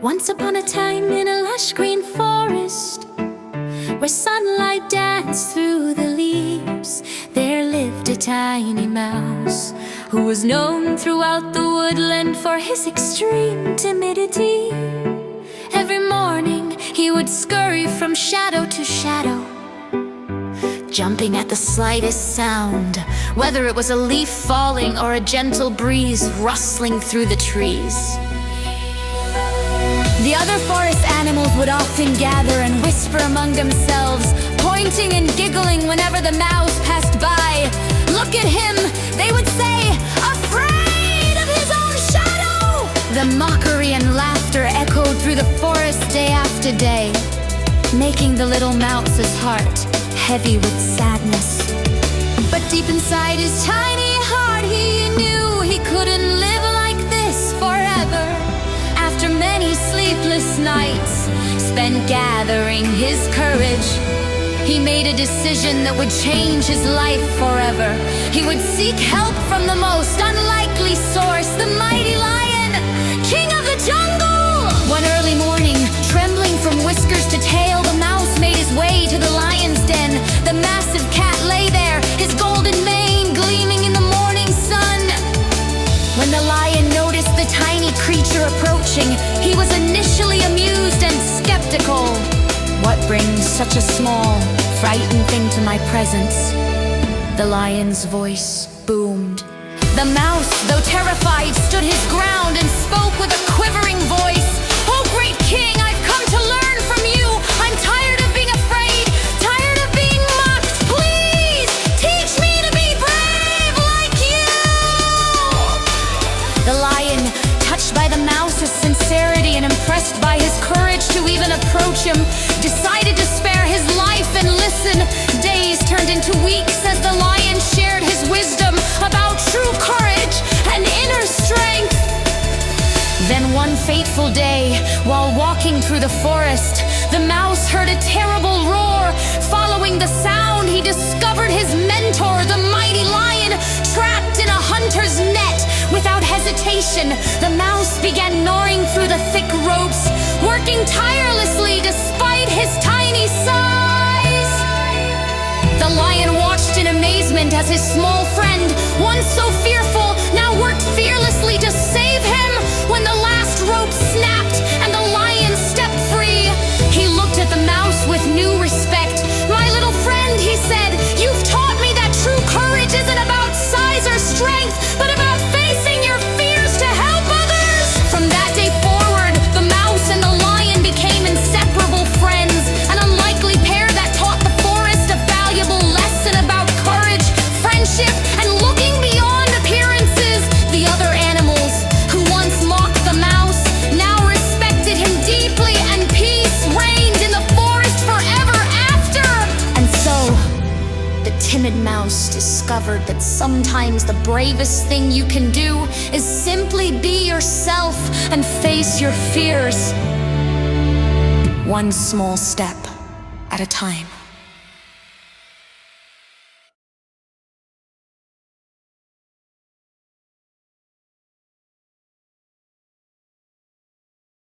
Once upon a time in a lush green forest, where sunlight danced through the leaves, there lived a tiny mouse who was known throughout the woodland for his extreme timidity. Every morning he would scurry from shadow to shadow, jumping at the slightest sound, whether it was a leaf falling or a gentle breeze rustling through the trees. The other forest animals would often gather and whisper among themselves, pointing and giggling whenever the mouse passed by. "Look at him," they would say, "afraid of his own shadow!" The mockery and laughter echoed through the forest day after day, making the little mouse's heart heavy with sadness. But deep inside his tiny heart, he knew he couldn't live like this forever. After many sleepless nights spent gathering his courage, he made a decision that would change his life forever. He would seek help from the most unlikely source, the mighty lion, king of the jungle. One early morning, trembling from whiskers to tail, the mouse made his way to the lion's den. The massive cat lay there, his golden mane gleaming in the morning sun. When the lion noticed the tiny creature approaching, he was initially amused and skeptical. "What brings such a small, frightened thing to my presence?" the lion's voice boomed. The mouse, though terrified, stood his ground and spoke with a quivering voice. "Oh, great king, I've come to learn from you. I'm tired of being afraid, tired of being mocked. Please, teach me to be brave like you." The lion, touched by the mouse's sincerity and impressed by his courage to even approach him, decided to spare his life and listen. Days turned into weeks as the lion shared his wisdom about true courage and inner strength. Then one fateful day, while walking through the forest, the mouse heard a terrible roar. Following the sound, he discovered his mentor, the mighty lion, trapped in a hunter's net. Without hesitation, the mouse began gnawing through the thick ropes, working tirelessly despite his tiny size. The lion watched in amazement as his small friend, once so fearful, now worked fearlessly to save him. When the last rope snapped and the lion stepped free, he looked at the mouse with new respect. "My little friend," he said, "you've taught me that true courage isn't about size or strength, but about facing your fears to help others." From that day forward, the mouse and the lion became inseparable friends, an unlikely pair that taught the forest a valuable lesson about courage, friendship, and looking beyond appearances. The other animals, who once mocked the mouse, now respected him deeply, and peace reigned in the forest forever after. And so, the timid mouse discovered that sometimes the bravest thing you can do is simply be yourself and face your fears, one small step at a time.